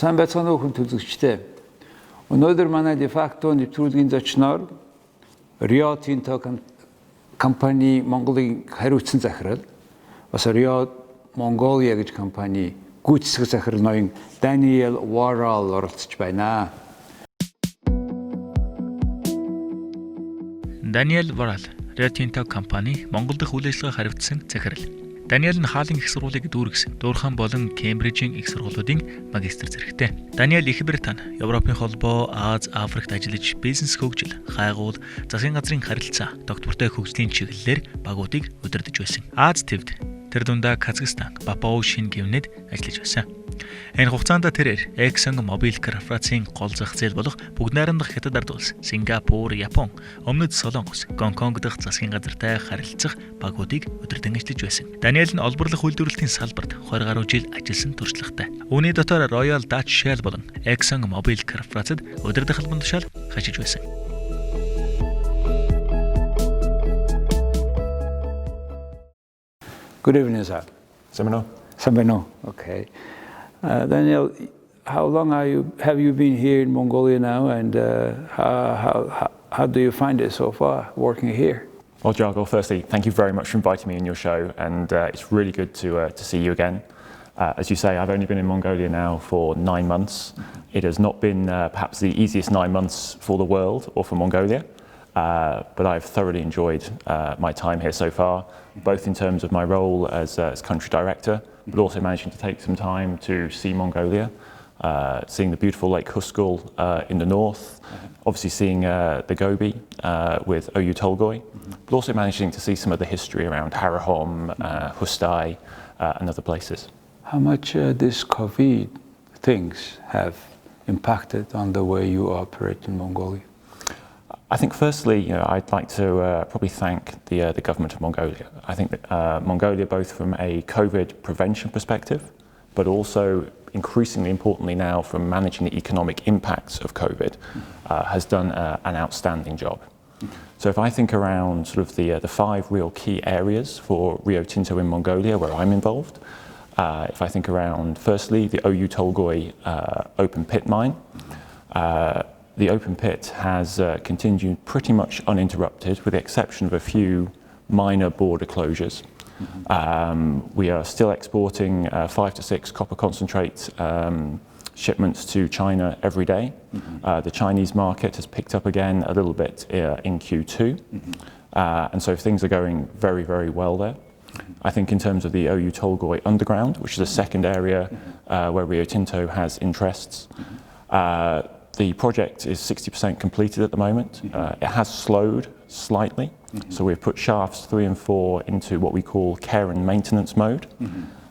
Сайн байцгаана уу хүн төлөвчтэй. Өнөөдөр манай дефакто нэвтрүүлгийн зочноор Рио Тинто компанийн Монголын хариуцсан захирал, бас Рио Mongolia гэж компани гүйцэтгэх захирал ноён ДАНИЭЛ Worrall оролцож байна. ДАНИЭЛ Worrall, Рио Тинто компани Монгол дахь үйл ажиллагаа хариуцсан захирал. ДАНИЭЛ нь хаалын их сургуулийг дүүргэсэн. Уурхайн болон Кембрижийн их сургуулиудын магистр зэрэгтэй. ДАНИЭЛ Их Британи, Европын холбоо, Аз, Африкт ажиллаж бизнес хөгжил, хайгуул, засгийн газрын харилцаа, доктортой хөгжлийн чиглэлээр багуудыг удирдах байсан. Аз төвд тэр дундаа Казахстан, Папуа Шинэ гавнад ажиллаж байсан. Энэ хугацаанд тэрээр Exxon Mobil корпорацийн гол зах зээл болох бүгд найрамдах хятад ард улс, Сингапур, Япон, Өмнөд Солонгос, Гонконг дахь засгийн газартай харилцах багуудыг удирдан ажиллаж байсан. ДАНИЭЛ нь олборлох үйлдвэрлэлийн салбарт 20 гаруй жил ажилласан туршлагатай. Үүний дотор Royal Dutch Shell болон Exxon Mobil корпорацид удирдах албан тушаал хашиж байсан. Good evening, sir. Sameno. Okay. Daniel, how long have you been here in Mongolia now, and how do you find it so far working here? Well, Jargo, firstly, thank you very much for inviting me on your show, and it's really good to see you again. As you say, I've only been in Mongolia now for 9 months. It has not been perhaps the easiest 9 months for the world or for Mongolia, but I've thoroughly enjoyed my time here so far, both in terms of my role as country director, but also managing to take some time to see Mongolia, seeing the beautiful Lake Huskul in the north, obviously seeing the Gobi with Oyu Tolgoi, but also managing to see some of the history around Harahom, Hustai, and other places. How much this COVID things have impacted on the way you operate in Mongolia? I think firstly, I'd like to probably thank the government of Mongolia. I think that Mongolia, both from a COVID prevention perspective, but also increasingly importantly now from managing the economic impacts of COVID, has done an outstanding job. So if I think around sort of the 5 real key areas for Rio Tinto in Mongolia where I'm involved, if I think around firstly the Oyu Tolgoi open pit mine, the open pit has continued pretty much uninterrupted with the exception of a few minor border closures. We are still exporting 5 to 6 copper concentrate shipments to China every day. The Chinese market has picked up again a little bit in Q2, and so things are going very, very well there. I think in terms of the Oyu Tolgoi underground, which is a second area where Rio Tinto has interests, the project is 60% completed at the moment. It has slowed slightly, so we've put shafts 3 and 4 into what we call care and maintenance mode,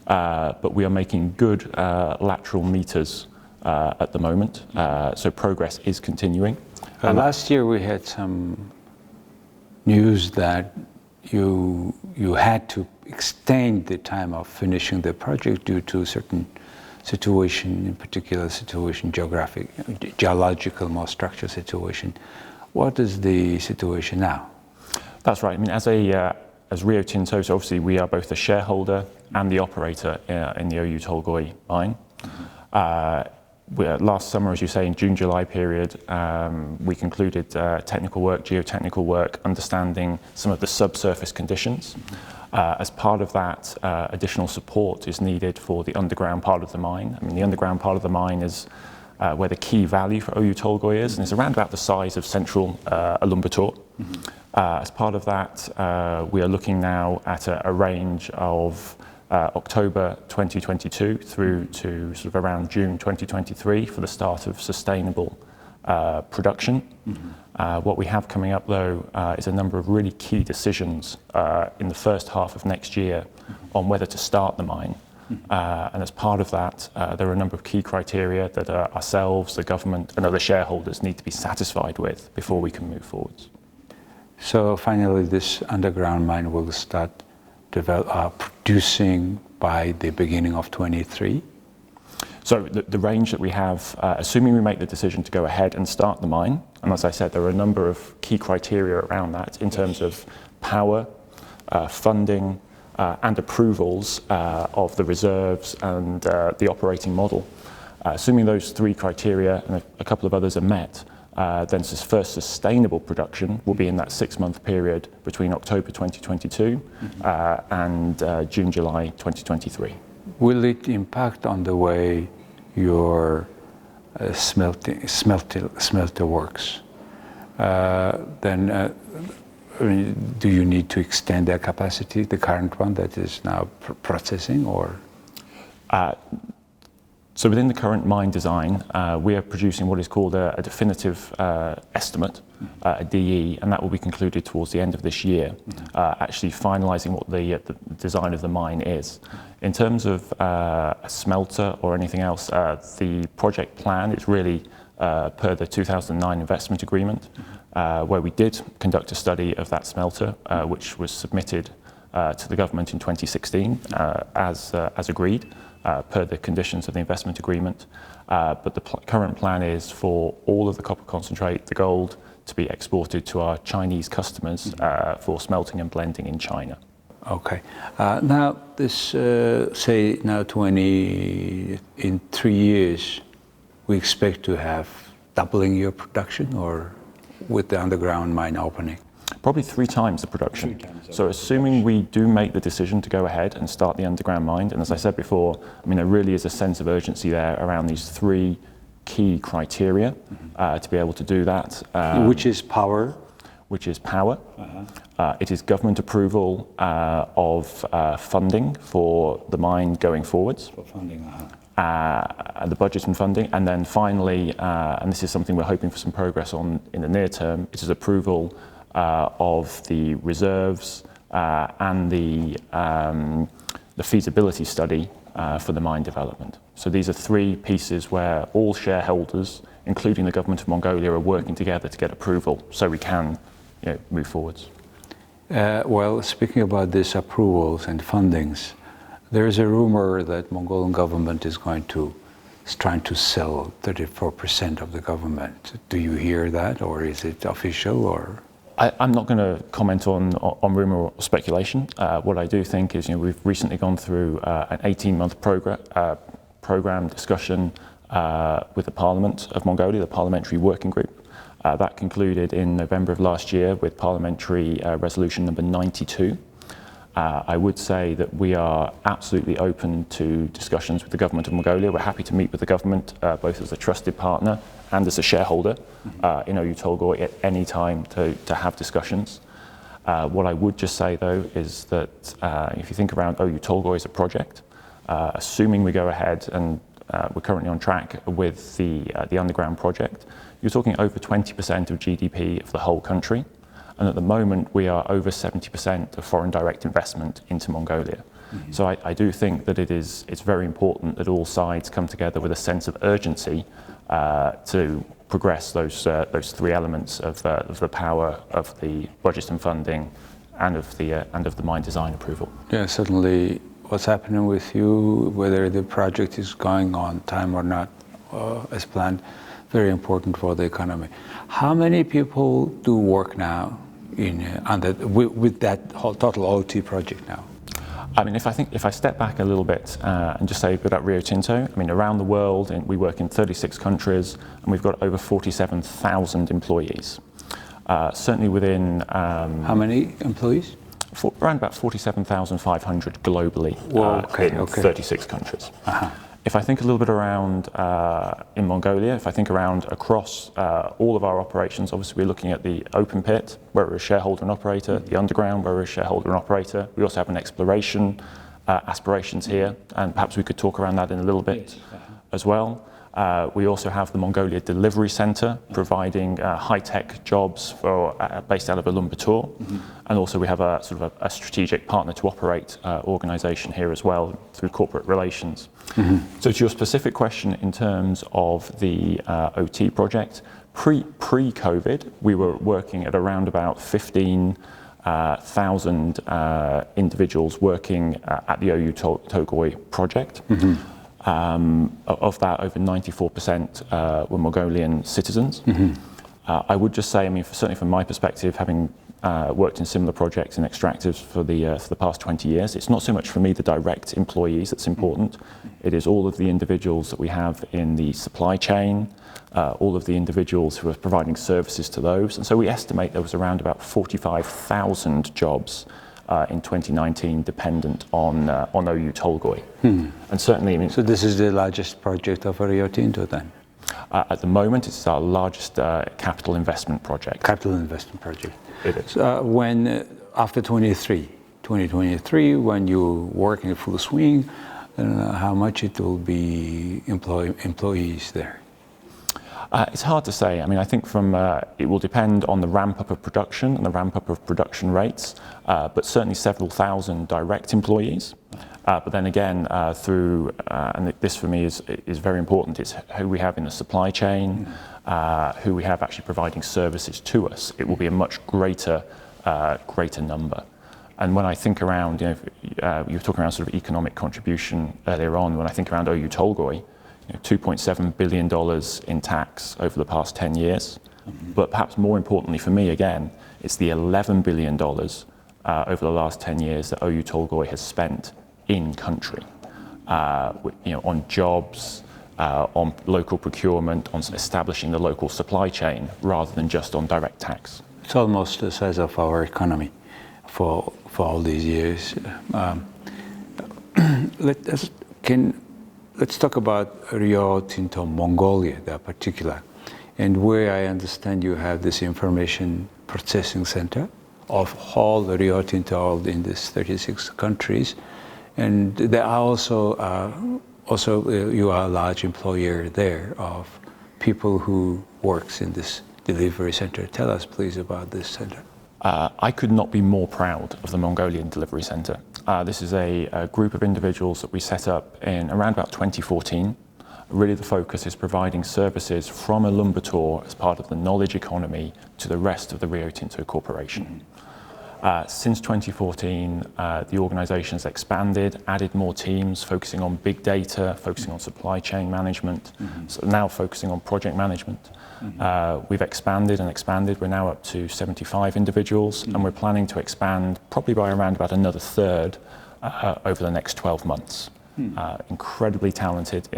but we are making good lateral meters at the moment, so progress is continuing. Last year we had some news that you had to extend the time of finishing the project due to certain situation, in particular situation, geological, more structural situation. What is the situation now? That's right. I mean, as Rio Tinto, so obviously we are both the shareholder and the operator in the Oyu Tolgoi mine. Last summer, as you say, in June-July period, we concluded technical work, geotechnical work, understanding some of the subsurface conditions. As part of that, additional support is needed for the underground part of the mine. I mean, the underground part of the mine is where the key value for Oyu Tolgoi is, and it's around about the size of central Ulaaanbaatar. As part of that, we are looking now at a range of October 2022 through to sort of around June 2023 for the start of sustainable production. What we have coming up though is a number of really key decisions in the first half of next year on whether to start the mine. And as part of that, there are a number of key criteria that ourselves, the government and other shareholders need to be satisfied with before we can move forwards. So finally this underground mine will start producing by the beginning of 23? So the range that we have, assuming we make the decision to go ahead and start the mine, and as I said, there are a number of key criteria around that in terms of power, funding, and approvals of the reserves and the operating model. Assuming those three criteria and a couple of others are met, then this first sustainable production will be in that 6-month period between October 2022 and June, July 2023. Will it impact on the way your smelter works? Then do you need to extend their capacity, the current one that is now processing, or? So within the current mine design, we are producing what is called a definitive estimate, a DE, and that will be concluded towards the end of this year, actually finalising what the design of the mine is. In terms of a smelter or anything else, the project plan is really per the 2009 investment agreement, where we did conduct a study of that smelter, which was submitted to the government in 2016 as agreed. Per the conditions of the investment agreement. But the current plan is for all of the copper concentrate, the gold, to be exported to our Chinese customers for smelting and blending in China. Okay. Now, this, say, now in 3 years, we expect to have doubling your production, or with the underground mine opening? Probably 3 times the production. So assuming we do make the decision to go ahead and start the underground mine, and as I said before, I mean, there really is a sense of urgency there around these 3 key criteria to be able to do that. Which is power? Which is power. It is government approval of funding for the mine going forwards. For funding, the budget and funding, and then finally, and this is something we're hoping for some progress on in the near term, it is approval of the reserves and the feasibility study for the mine development. So these are 3 pieces where all shareholders, including the government of Mongolia, are working together to get approval so we can move forwards. Well, speaking about these approvals and fundings, there is a rumor that Mongolian government is trying to sell 34% of the government. Do you hear that, or is it official, or? I'm not going to comment on rumour or speculation. What I do think is, we've recently gone through an 18-month program discussion with the Parliament of Mongolia, the Parliamentary Working Group. That concluded in November of last year with Parliamentary Resolution number 92. I would say that we are absolutely open to discussions with the government of Mongolia. We're happy to meet with the government, both as a trusted partner and as a shareholder in Oyu Tolgoi at any time to have discussions. What I would just say, though, is that if you think around Oyu Tolgoi as a project, assuming we go ahead and we're currently on track with the underground project, you're talking over 20% of GDP of the whole country. And at the moment, we are over 70% of foreign direct investment into Mongolia. So I do think that it's very important that all sides come together with a sense of urgency to progress those 3 elements of the power of the budget and funding and of the mine design approval. Yeah, certainly. What's happening with you, whether the project is going on time or not, as planned, very important for the economy. How many people do work now with that whole total OT project now? I mean, if I step back a little bit and just say about Rio Tinto, I mean, around the world, we work in 36 countries, and we've got over 47,000 employees. Certainly within... How many employees? Around about 47,500 globally in 36 countries. If I think a little bit around in Mongolia, if I think around across all of our operations, obviously we're looking at the open pit, where we're a shareholder and operator, the underground, where we're a shareholder and operator. We also have an exploration aspirations here, and perhaps we could talk around that in a little bit as well. We also have the Mongolia Delivery Centre, providing high-tech jobs based out of Ulaaanbaatar, and also we have a sort of a strategic partner to operate organisation here as well through corporate relations. So to your specific question in terms of the OT project, pre-COVID, we were working at around about 15,000 individuals working at the Oyu Tolgoi project. Of that, over 94% were Mongolian citizens. I would just say, I mean, certainly from my perspective, having worked in similar projects in extractives for the past 20 years. It's not so much for me the direct employees that's important. It is all of the individuals that we have in the supply chain, all of the individuals who are providing services to those. And so we estimate there was around about 45,000 jobs in 2019 dependent on OU Tolgoi. And certainly, I mean, So this is the largest project of Rio Tinto then? At the moment, it's our largest capital investment project. Capital investment project. It is. When after 2023, when you work in full swing, how much it will be employees there? It's hard to say. I mean, I think it will depend on the ramp up of production and the ramp up of production rates, but certainly several thousand direct employees. But then again, and this for me is very important, it's who we have in the supply chain, who we have actually providing services to us. It will be a much greater number. And when I think around, you were talking around sort of economic contribution earlier on, when I think around OU Tolgoi, $2.7 billion in tax over the past 10 years. But perhaps more importantly for me, again, it's the $11 billion over the last 10 years that OU Tolgoi has spent in country, on jobs, on local procurement, on establishing the local supply chain, rather than just on direct tax. It's almost the size of our economy for all these years. Let's talk about Rio Tinto Mongolia, in particular, and where I understand you have this information processing center of all the Rio Tinto held in these 36 countries, and there are also you are a large employer there of people who works in this delivery center. Tell us, please, about this center. I could not be more proud of the Mongolian Delivery Centre. This is a group of individuals that we set up in around about 2014. Really the focus is providing services from Ulaanbaatar as part of the knowledge economy to the rest of the Rio Tinto Corporation. Since 2014, the organisation has expanded, added more teams, focusing on big data, focusing on supply chain management, so now focusing on project management. We've expanded and expanded. We're now up to 75 individuals, and we're planning to expand probably by around about another third over the next 12 months. Incredibly talented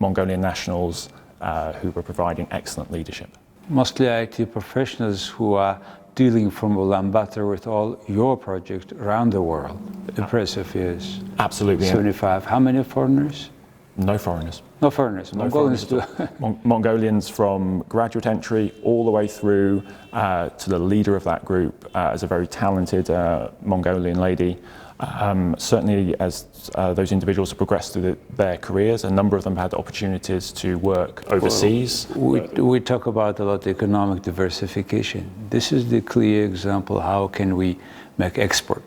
Mongolian nationals who are providing excellent leadership. Mostly IT professionals who are dealing from Ulaaanbaatar with all your projects around the world. Impressive, yes. Absolutely. 75. How many foreigners? No foreigners. No foreigners. No Mongolians foreigners. Mongolians from graduate entry all the way through to the leader of that group as a very talented Mongolian lady. Certainly as those individuals have progressed through their careers, a number of them had opportunities to work overseas. We talk about a lot of economic diversification. This is the clear example. How can we make export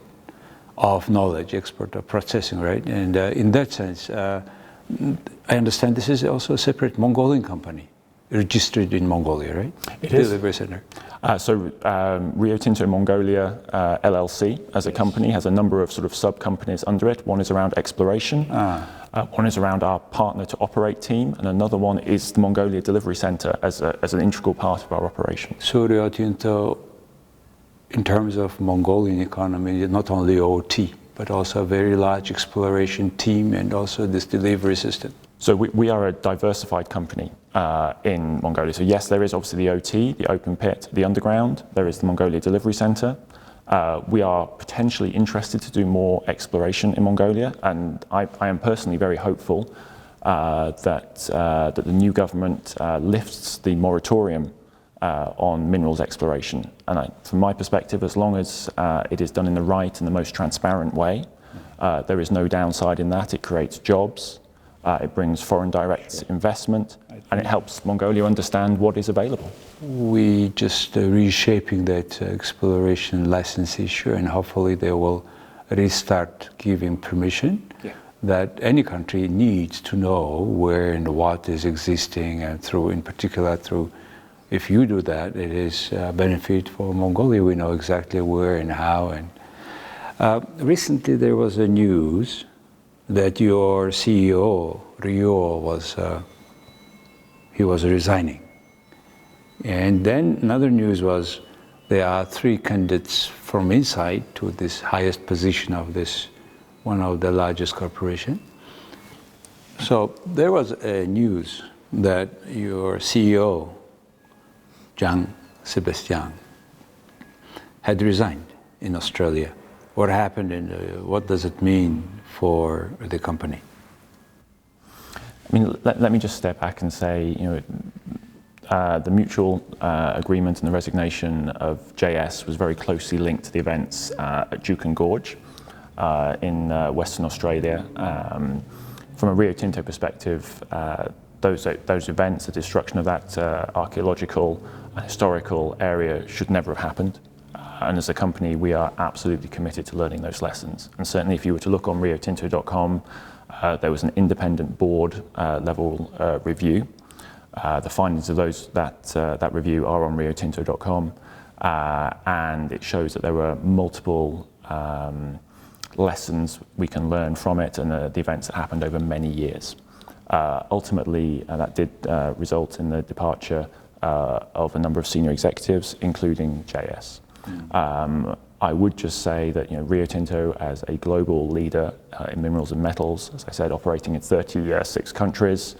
of knowledge, export of processing, right? And in that sense, I understand this is also a separate Mongolian company, registered in Mongolia, right? It is. Delivery center. Rio Tinto Mongolia LLC as a company has a number of sort of sub-companies under it. One is around exploration, one is around our partner to operate team, and another one is the Mongolia Delivery Center as an integral part of our operation. So Rio Tinto, in terms of Mongolian economy, not only OT, but also a very large exploration team and also this delivery system. So we are a diversified company in Mongolia. So yes, there is obviously the OT, the open pit, the underground. There is the Mongolia Delivery Center. We are potentially interested to do more exploration in Mongolia, and I am personally very hopeful that the new government lifts the moratorium on minerals exploration. And from my perspective, as long as it is done in the right and the most transparent way, there is no downside in that. It creates jobs. It brings foreign direct investment, and it helps Mongolia understand what is available. We just reshaping that exploration license issue, and hopefully they will restart giving permission that any country needs to know where and what is existing, and in particular, if you do that, it is a benefit for Mongolia. We know exactly where and how. And recently there was a news that your CEO, Rio, was resigning. And then another news was there are 3 candidates from inside to this highest position of this, one of the largest corporation. So there was a news that your CEO, Jean Sebastian, had resigned in Australia. What happened and what does it mean for the company? I mean, let me just step back and say, the mutual agreement and the resignation of JS was very closely linked to the events at Juukan Gorge in Western Australia. From a Rio Tinto perspective, those events, the destruction of that archaeological and historical area should never have happened. And as a company, we are absolutely committed to learning those lessons. And certainly if you were to look on riotinto.com, there was an independent board level review. The findings of that review are on riotinto.com, and it shows that there were multiple lessons we can learn from it and the events that happened over many years. Ultimately, that did result in the departure of a number of senior executives, including JS. I would just say that Rio Tinto, as a global leader in minerals and metals, as I said, operating in 36 countries,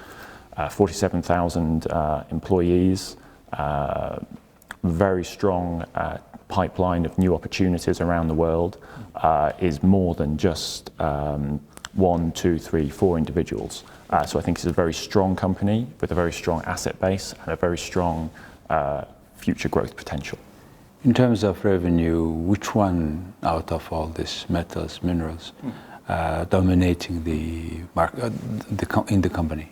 47,000 employees, very strong pipeline of new opportunities around the world, is more than just 1, 2, 3, 4 individuals. So I think it's a very strong company with a very strong asset base and a very strong future growth potential. In terms of revenue, which one out of all these metals, minerals, dominating the market in the company?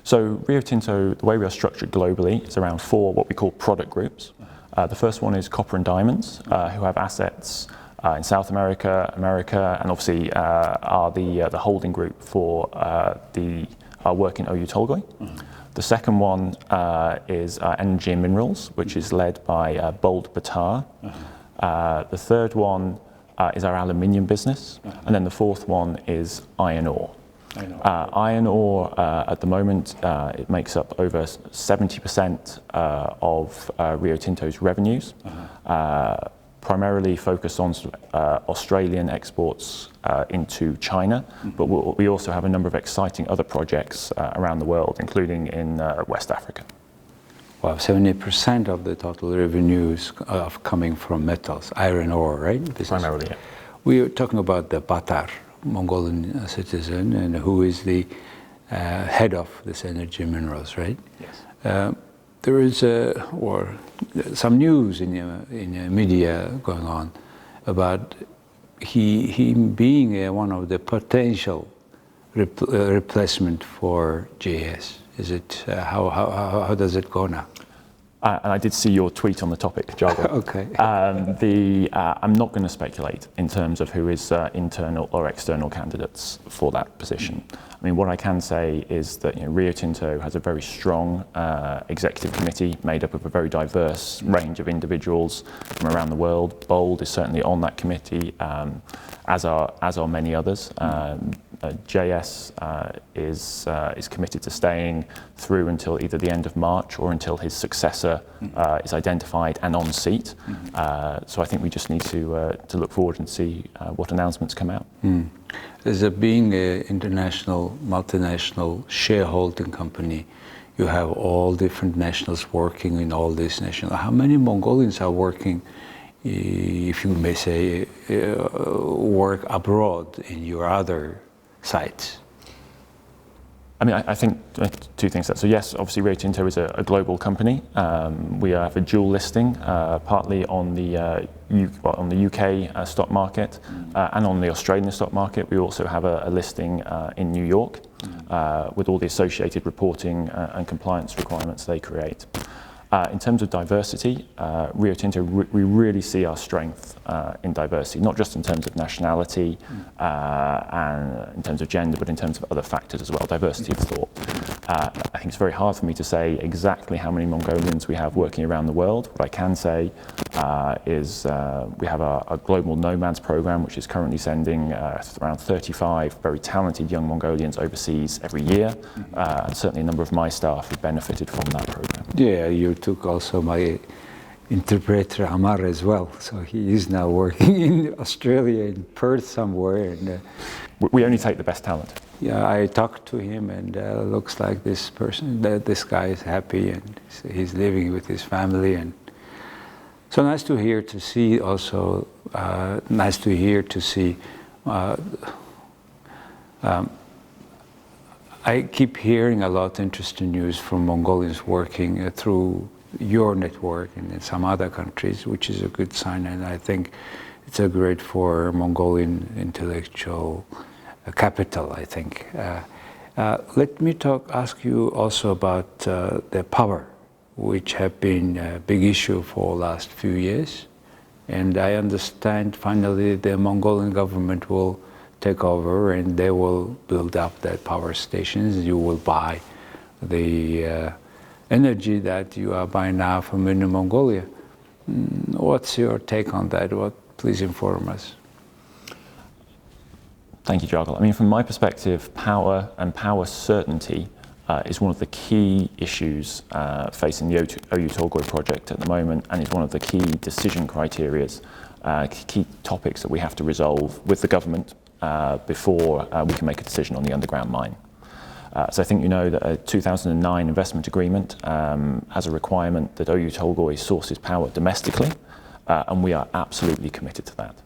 So Rio Tinto, the way we are structured globally, is around 4 what we call product groups. The first one is copper and diamonds, who have assets in South America, and obviously are the holding group for our work in Oyu Tolgoi. The second one is energy and minerals, which is led by Bold Batar. The third one is our aluminium business, and then the fourth one is iron ore. Iron ore at the moment, it makes up over 70% of Rio Tinto's revenues, primarily focused on Australian exports into China, but we also have a number of exciting other projects around the world, including in West Africa. Well, 70% of the total revenues are coming from metals, iron ore, right? Primarily, yeah. We are talking about the Batar, Mongolian citizen, and who is the head of this energy minerals, right? Yes. There is some news in the media going on about him being one of the potential replacement for JS. Is it how does it go now? And I did see your tweet on the topic, Jago. Okay. I'm not going to speculate in terms of who is internal or external candidates for that position. I mean, what I can say is that Rio Tinto has a very strong executive committee made up of a very diverse range of individuals from around the world. Bold is certainly on that committee, as are many others. JS is committed to staying through until either the end of March or until his successor is identified and on seat. So I think we just need to look forward and see what announcements come out. As being an international, multinational shareholding company, you have all different nationals working in all these nations. How many Mongolians are working, if you may say, work abroad in your other sites? I mean, I think 2 things. So yes, obviously Rio Tinto is a global company. We have a dual listing, partly on the UK stock market and on the Australian stock market. We also have a listing in New York with all the associated reporting and compliance requirements they create. In terms of diversity, Rio Tinto, we really see our strength in diversity, not just in terms of nationality and in terms of gender, but in terms of other factors as well, diversity of thought. I think it's very hard for me to say exactly how many Mongolians we have working around the world. What I can say is we have a global nomads program, which is currently sending around 35 very talented young Mongolians overseas every year. And certainly a number of my staff have benefited from that program. Yeah, you took also my interpreter Amar as well. So he is now working in Australia, in Perth somewhere. And we only take the best talent. yeah, I talked to him, and looks like this guy is happy, and he's living with his family. And so nice to hear, to see also. Nice to hear, to see. I keep hearing a lot of interesting news from Mongolians working through your network and in some other countries, which is a good sign, and I think it's a great for Mongolian intellectual capital, I think. Let me ask you also about the power, which have been a big issue for the last few years. And I understand finally the Mongolian government will take over and they will build up their power stations. You will buy the energy that you are buying now from Inner Mongolia. What's your take on that? Please inform us. Thank you, Jargal. I mean, from my perspective, power and power certainty is one of the key issues facing the Oyu Tolgoi project at the moment, and is one of the key decision criteria, key topics that we have to resolve with the government before we can make a decision on the underground mine. So I think you know that a 2009 investment agreement has a requirement that Oyu Tolgoi sources power domestically, and we are absolutely committed to that.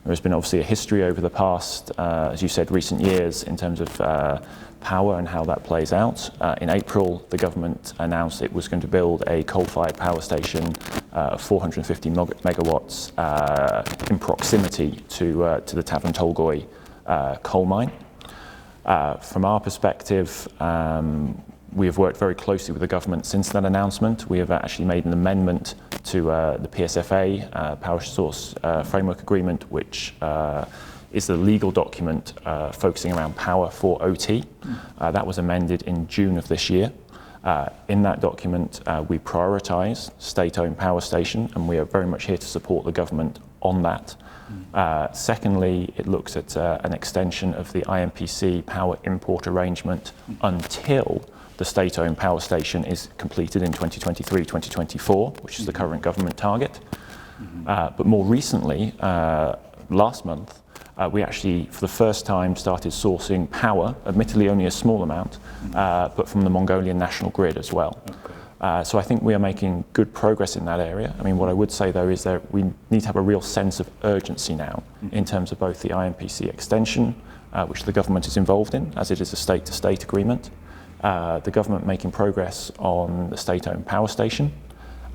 There's been obviously a history over the past, as you said, recent years in terms of power and how that plays out. In April, the government announced it was going to build a coal-fired power station of 450 megawatts in proximity to the Tavan Tolgoi coal mine. From our perspective, we have worked very closely with the government since that announcement. We have actually made an amendment to the PSFA, Power Source Framework Agreement, which is the legal document focusing around power for OT. That was amended in June of this year. In that document, we prioritise state-owned power station, and we are very much here to support the government on that. Secondly, it looks at an extension of the IMPC power import arrangement until the state-owned power station is completed in 2023-2024, which is the current government target. But more recently, last month, we actually, for the first time, started sourcing power, admittedly only a small amount, but from the Mongolian national grid as well. So I think we are making good progress in that area. I mean, what I would say, though, is that we need to have a real sense of urgency now in terms of both the IMPC extension, which the government is involved in, as it is a state-to-state agreement, the government making progress on the state-owned power station.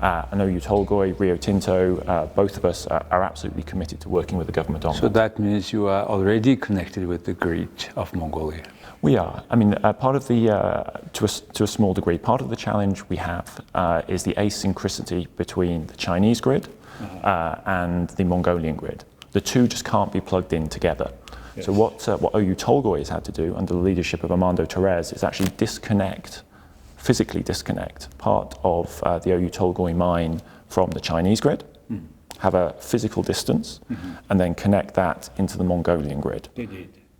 I know Oyu Tolgoi, Rio Tinto, both of us are absolutely committed to working with the government on that. So that means you are already connected with the grid of Mongolia? We are. I mean, part of the, to a small degree, part of the challenge we have is the asynchronicity between the Chinese grid and the Mongolian grid. The two just can't be plugged in together. Yes. So what Oyu Tolgoi has had to do under the leadership of Armando Torres is actually physically disconnect part of the Oyu Tolgoi mine from the Chinese grid, have a physical distance, and then connect that into the Mongolian grid.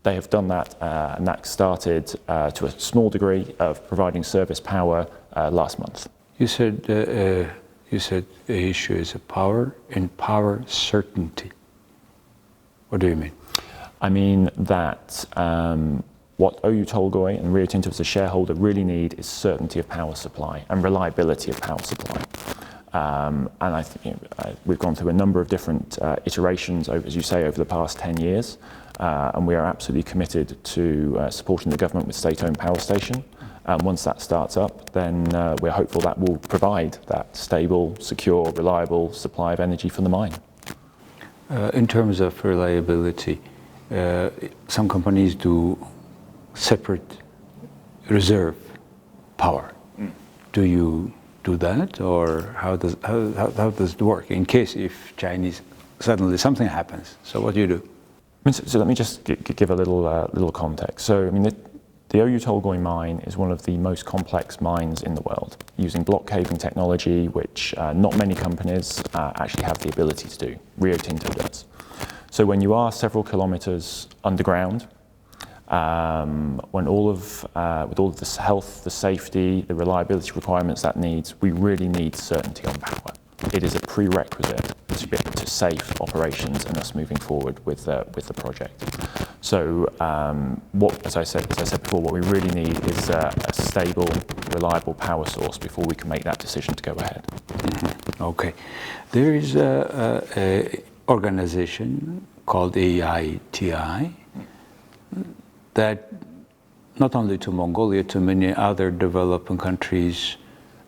They have done that, and that started to a small degree of providing service power last month. You said the issue is a power and power certainty. What do you mean? I mean that what Oyu Tolgoi and Rio Tinto as a shareholder really need is certainty of power supply and reliability of power supply. And I think we've gone through a number of different iterations, as you say, over the past 10 years. And we are absolutely committed to supporting the government with state-owned power station. Once that starts up, then we're hopeful that will provide that stable, secure, reliable supply of energy from the mine. In terms of reliability, some companies do separate reserve power. Do you do that, or how does it work in case if Chinese suddenly something happens? So what do you do? So let me just give a little context. So I mean, the Oyu Tolgoi mine is one of the most complex mines in the world, using block caving technology, which not many companies actually have the ability to do. Rio Tinto does. So when you are several kilometers underground, with all of the health, the safety, the reliability requirements that needs, we really need certainty on power. it is a prerequisite to safe operations and us moving forward with the project. So, as I said before, what we really need is a stable, reliable power source before we can make that decision to go ahead. Mm-hmm. Okay, there is a organization called AITI that not only to Mongolia, to many other developing countries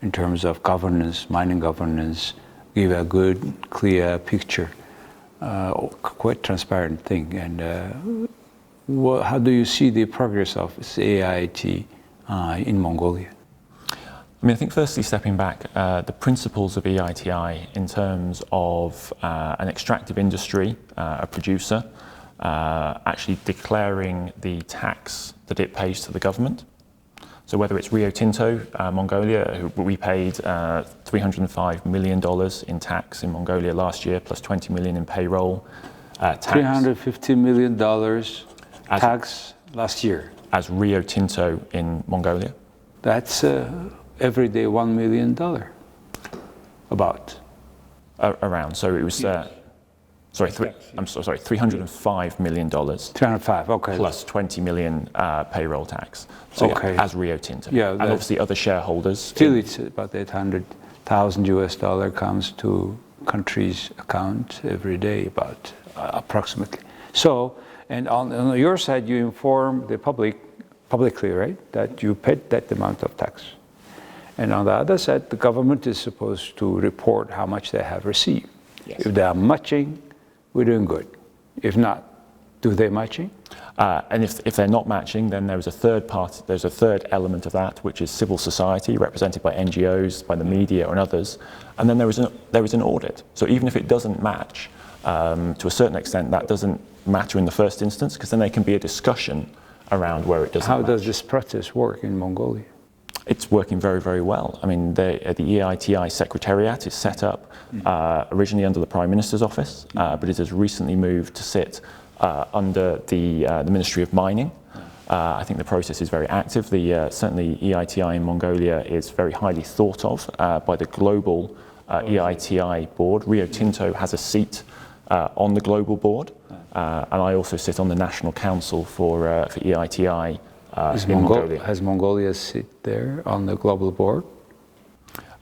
in terms of governance, mining governance, give a good, clear picture, quite transparent thing. And how do you see the progress of AITI in Mongolia? I mean, I think firstly, stepping back, the principles of EITI in terms of an extractive industry, a producer, actually declaring the tax that it pays to the government. So whether it's Rio Tinto, Mongolia, we paid $305 million in tax in Mongolia last year, plus $20 million in payroll tax. $350 million tax last year. As Rio Tinto in Mongolia. That's every day $1 million, about. Around, so it was, $305 million. 305, okay. Plus 20 million payroll tax. So okay. Yeah, as Rio Tinto. Yeah, and obviously other shareholders. Still it's about $800,000 comes to country's account every day, about approximately. So, and on your side, you inform the publicly, right, that you paid that amount of tax. And on the other side, the government is supposed to report how much they have received. Yes. If they are matching, we're doing good. If not, do they matching? And if they're not matching, then there's a third element of that, which is civil society, represented by NGOs, by the media and others. And then there is an audit. So even if it doesn't match, to a certain extent, that doesn't matter in the first instance, because then there can be a discussion around where it doesn't match. How does this process work in Mongolia? It's working very, very well. I mean, the EITI Secretariat is set up originally under the Prime Minister's office, but it has recently moved to sit under the Ministry of Mining. I think the process is very active. Certainly EITI in Mongolia is very highly thought of by the global EITI board. Rio Tinto has a seat on the global board, and I also sit on the National Council for EITI. Has Mongolia sit there on the global board?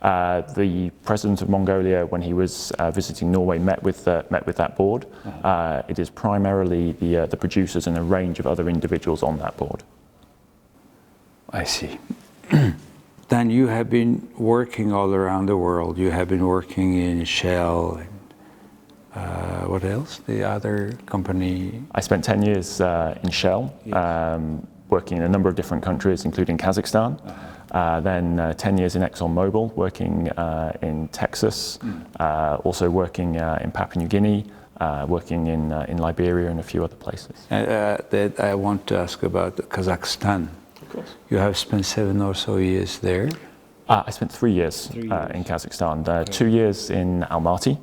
The president of Mongolia, when he was visiting Norway, met with that board. It is primarily the producers and a range of other individuals on that board. I see. Then you have been working all around the world. You have been working in Shell. What else? The other company? I spent 10 years in Shell. Yes. Working in a number of different countries, including Kazakhstan. Then 10 years in ExxonMobil, working in Texas, also working in Papua New Guinea, working in Liberia and a few other places. That I want to ask about Kazakhstan. Of course. You have spent 7 or so years there. I spent 3 years in Kazakhstan, 2 years in Almaty,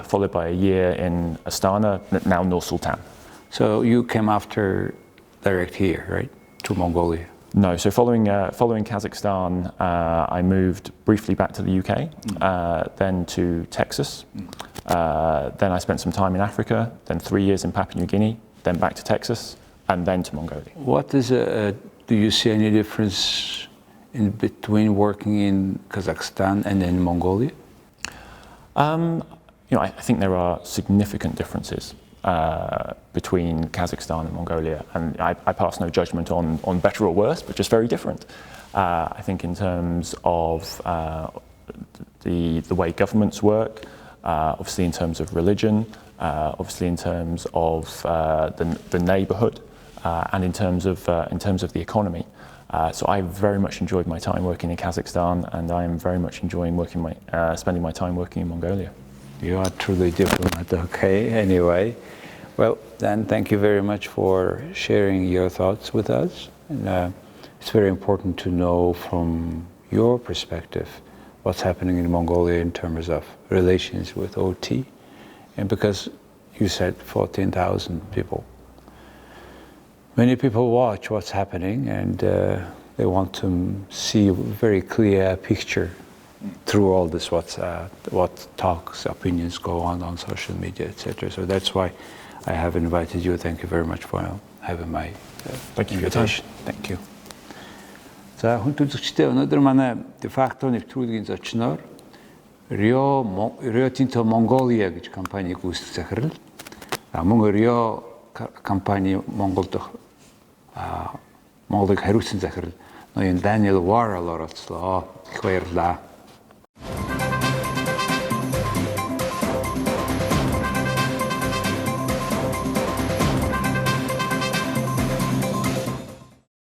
followed by a year in Astana, now Nur Sultan. So you came after direct here, right? To Mongolia? No, so following Kazakhstan, I moved briefly back to the UK, then to Texas, then I spent some time in Africa, then 3 years in Papua New Guinea, then back to Texas, and then to Mongolia. What is do you see any difference in between working in Kazakhstan and in Mongolia? I think there are significant differences between Kazakhstan and Mongolia, and I pass no judgment on better or worse, but just very different. I think in terms of the way governments work, obviously in terms of religion, obviously in terms of the neighbourhood, and in terms of the economy. So I very much enjoyed my time working in Kazakhstan, and I am very much enjoying spending my time working in Mongolia. You are truly diplomat, okay, anyway. Well, Dan, thank you very much for sharing your thoughts with us. And, it's very important to know from your perspective what's happening in Mongolia in terms of relations with OT. And because you said 14,000 people. Many people watch what's happening, and they want to see a very clear picture through all this what talks, opinions go on social media, etc. So that's why I have invited you. Thank you very much for having my invitation. Thank you. За хүн төлөвчтэй өнөөдөр манай de facto нэвтрүүлгийн зочноор Рио Тинто Mongolia гэж компани гүйцэтгэх захирал. Мөн Рио компани Монголд Монголыг хариуцсан захирал ноён ДАНИЭЛ Worrall оролцлоо. Их баярлалаа.